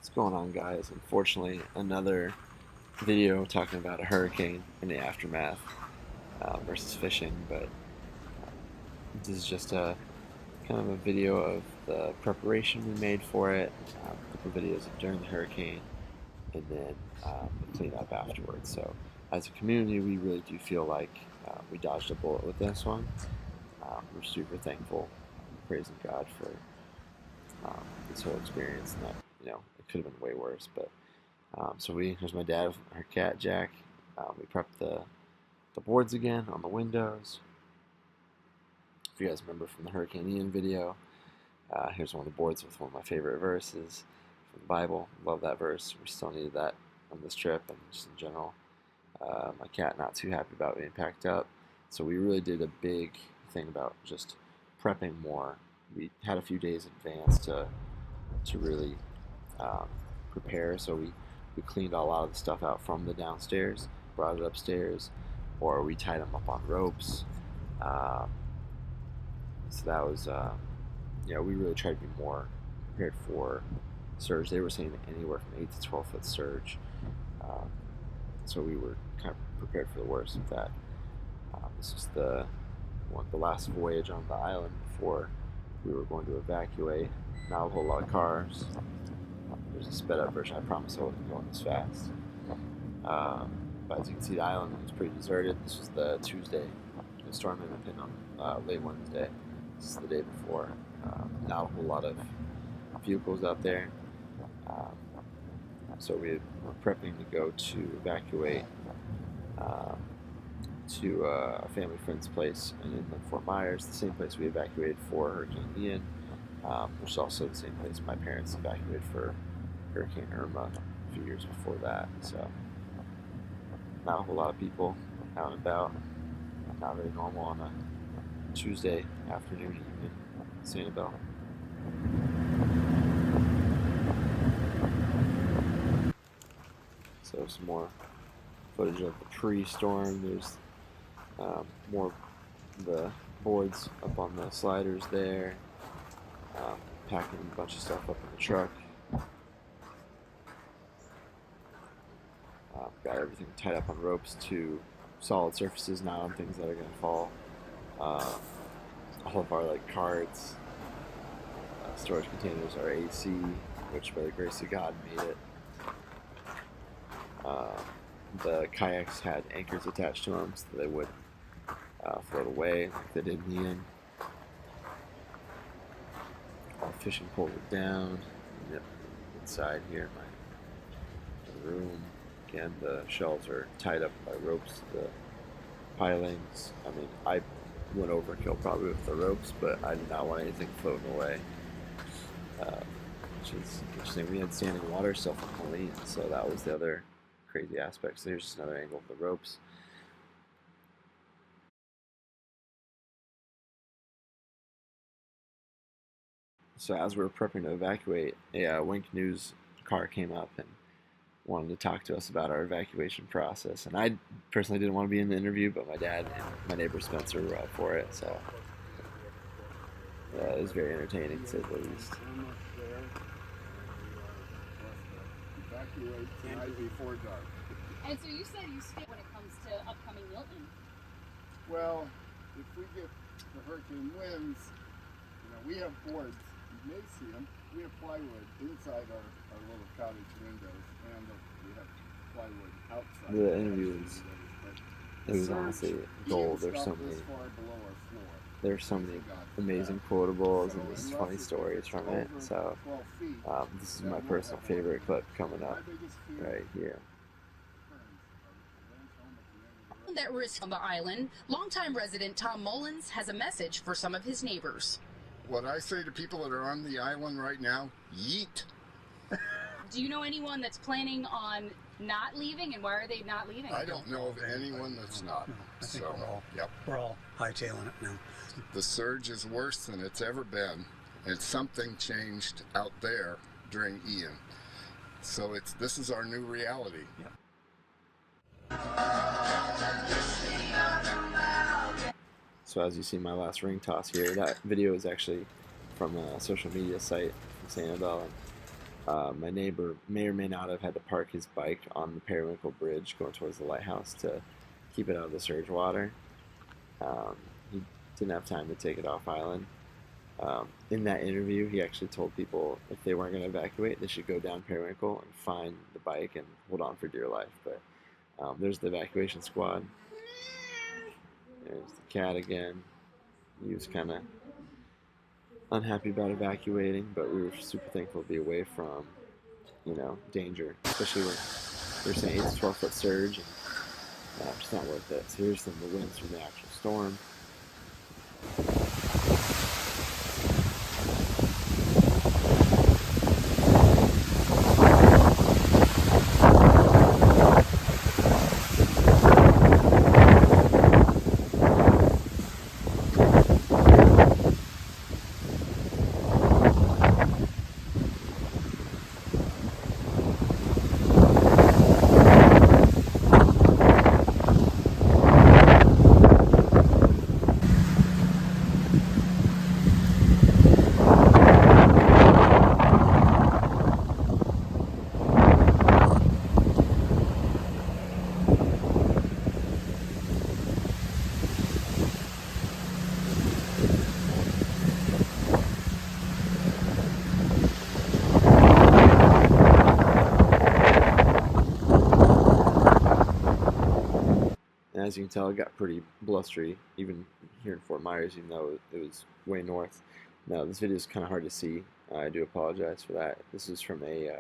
What's going on, guys? Unfortunately, another video talking about a hurricane and the aftermath versus fishing, but this is just a kind of a video of the preparation we made for it, a couple of videos of during the hurricane, and then the cleanup afterwards. So, as a community, we really do feel like we dodged a bullet with this one. We're super thankful, praising God for this whole experience, and that it could have been way worse, but so here's my dad with our cat Jack. We prepped the boards again on the windows. If you guys remember from the Hurricane Ian video, here's one of the boards with one of my favorite verses from the Bible. Love that verse. We still needed that on this trip and just in general. My cat not too happy about being packed up, so we really did a big thing about just prepping more. We had a few days in advance to really prepare, so we cleaned a lot of the stuff out from the downstairs, brought it upstairs, or we tied them up on ropes. So that was, we really tried to be more prepared for surge. They were saying anywhere from 8 to 12 foot surge. So we were kind of prepared for the worst of that. This is the last voyage on the island before we were going to evacuate. Not a whole lot of cars. There's a sped up version. I promise I wasn't going this fast. But as you can see, the island was pretty deserted. This was the Tuesday. The storm ended up hitting on late Wednesday. This is the day before. Not a whole lot of vehicles out there. So we were prepping to go to evacuate to a family friend's place in Fort Myers, the same place we evacuated for Hurricane Ian, which is also the same place my parents evacuated for Hurricane Irma a few years before that. So not a whole lot of people out and about. Not very normal on a Tuesday afternoon in Sanibel. So some more footage of the pre-storm. There's more of the boards up on the sliders there. Packing a bunch of stuff up in the truck. Got everything tied up on ropes to solid surfaces, not on things that are going to fall. All of our cards, storage containers, our AC, which by the grace of God made it. The kayaks had anchors attached to them so they would float away like they did in the end. All the fishing poles are down. Yep, inside here in my room. Again, the shelves are tied up by ropes to the pilings. I mean, I went overkill probably with the ropes, but I did not want anything floating away. Which is interesting. We had standing water still from Helene, so that was the other crazy aspect. So here's just another angle of the ropes. So as we were prepping to evacuate, a Wink News car came up and wanted to talk to us about our evacuation process. And I personally didn't want to be in the interview, but my dad and my neighbor Spencer were up for it. So yeah, it was very entertaining, to say the least. Evacuate tonight before dark. And so you said you skip when it comes to upcoming Milton. Well, if we get the hurricane winds, we have boards. You may see them. We have plywood inside our little cottage windows, and we have plywood outside. The interview was honestly gold. There's so many amazing quotables and just funny stories from it. So this is my personal favorite clip coming up right here. That risk on the island, longtime resident Tom Mullins has a message for some of his neighbors. What I say to people that are on the island right now, yeet. Do you know anyone that's planning on not leaving, and why are they not leaving? I don't know of anyone that's not. I think we're all hightailing it now. The surge is worse than it's ever been, and something changed out there during Ian. So this is our new reality. Yeah. So as you see my last ring toss here, that video is actually from a social media site from Sanibel, and My neighbor may or may not have had to park his bike on the Periwinkle Bridge going towards the lighthouse to keep it out of the surge water. He didn't have time to take it off island. In that interview, he actually told people if they weren't going to evacuate, they should go down Periwinkle and find the bike and hold on for dear life. But there's the evacuation squad. There's the cat again. He was kind of unhappy about evacuating, but we were super thankful to be away from, danger, especially when they're saying 8 to 12 foot surge, and it's not worth it. So here's some of the winds from the actual storm. And as you can tell, it got pretty blustery, even here in Fort Myers, even though it was way north. Now, this video is kind of hard to see. I do apologize for that. This is from a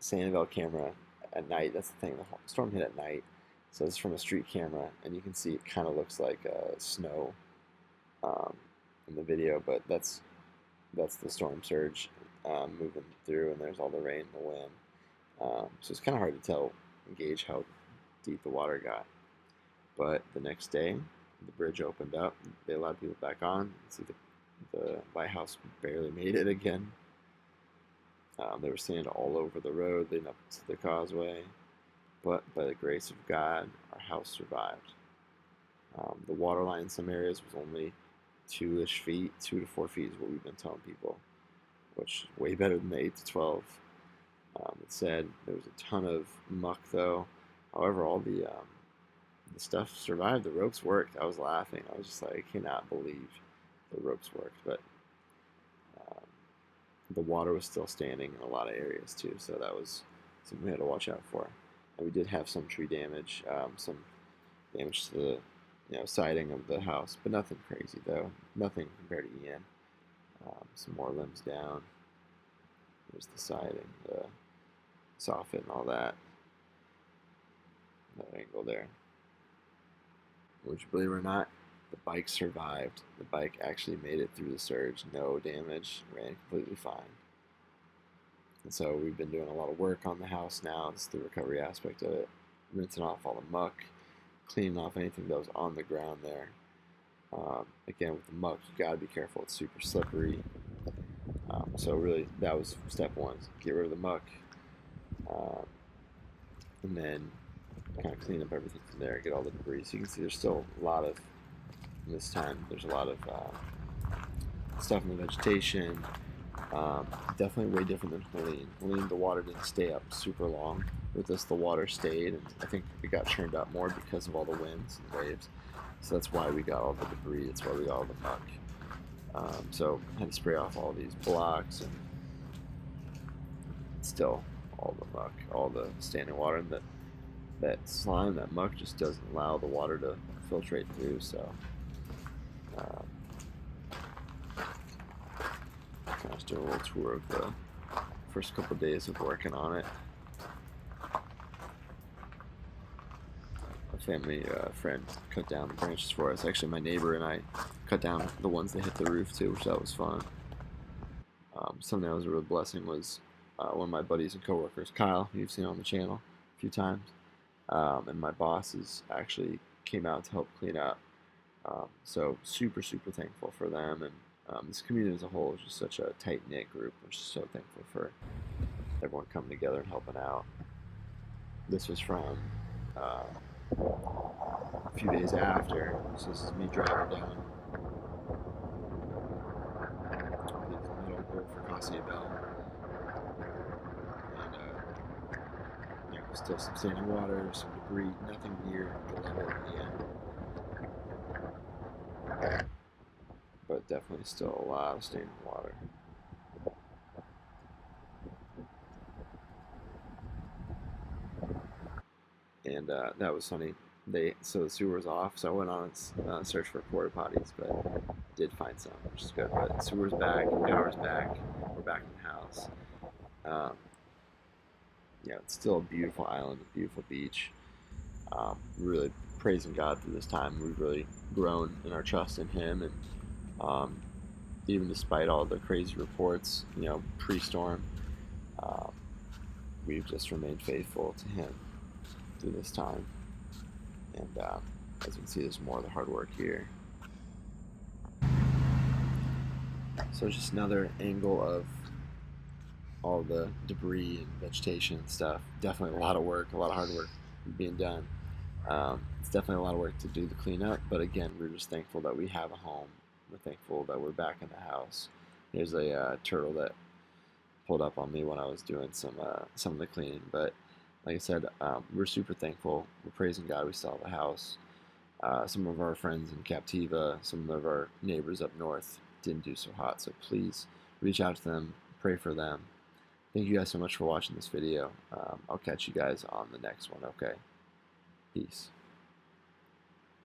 Sanibel camera at night. That's the thing. The storm hit at night. So this is from a street camera, and you can see it kind of looks like snow in the video, but that's the storm surge moving through, and there's all the rain and the wind. So it's kind of hard to gauge how deep the water got. But the next day, the bridge opened up. They allowed people back on. You can see the lighthouse barely made it again. There was sand all over the road leading up to the causeway. But by the grace of God, our house survived. The water line in some areas was only 2-ish feet. 2 to 4 feet is what we've been telling people, which is way better than the 8 to 12. It said there was a ton of muck, though. However, all the stuff survived. The ropes worked. I was laughing. I was just like, I cannot believe the ropes worked. But the water was still standing in a lot of areas too, so that was something we had to watch out for. And we did have some tree damage, some damage to the siding of the house, but nothing crazy though. Nothing compared to Ian. Some more limbs down. There's the siding, the soffit, and all that. That angle there. Would you believe it or not, the bike survived. The bike actually made it through the surge. No damage. Ran completely fine. And so we've been doing a lot of work on the house now. This is the recovery aspect of it. Rinsing off all the muck. Cleaning off anything that was on the ground there. Again, with the muck, you gotta be careful. It's super slippery. So really, that was step one. Get rid of the muck. And then kind of clean up everything from there, get all the debris. So you can see there's still a lot of, this time, there's a lot of stuff in the vegetation. Definitely way different than Helene. Helene, the water didn't stay up super long. With this, the water stayed, and I think it got churned up more because of all the winds and waves. So that's why we got all the debris, that's why we got all the muck. So I had to spray off all these blocks, and still all the muck, all the standing water, and that slime, that muck just doesn't allow the water to filtrate through. So kind of do a little tour of the first couple of days of working on it. A family friend cut down the branches for us. Actually, my neighbor and I cut down the ones that hit the roof too, which that was fun. Something that was a real blessing was one of my buddies and coworkers, Kyle, who you've seen on the channel a few times, and my bosses actually came out to help clean up. So super thankful for them, and this community as a whole is just such a tight-knit group. I'm just so thankful for everyone coming together and helping out. This was from a few days after, so this is me driving down the middle for Sanibel. still some standing water, some debris, nothing near the level of the end. But definitely still a lot of standing water. And that was funny. So the sewer was off, so I went on a search for porta potties, but did find some, which is good. But sewer's back, power's back, we're back in the house. Yeah, it's still a beautiful island, a beautiful beach. Really praising God through this time. We've really grown in our trust in Him, and even despite all the crazy reports, pre-storm, we've just remained faithful to Him through this time. And as you can see, there's more of the hard work here. So just another angle of all the debris and vegetation and stuff. Definitely a lot of work, a lot of hard work being done. It's definitely a lot of work to do the cleanup, but again, we're just thankful that we have a home. We're thankful that we're back in the house. There's a turtle that pulled up on me when I was doing some of the cleaning, but like I said, we're super thankful. We're praising God we still have a house. Some of our friends in Captiva, some of our neighbors up north didn't do so hot, so please reach out to them, pray for them. Thank you guys so much for watching this video. I'll catch you guys on the next one, okay? Peace.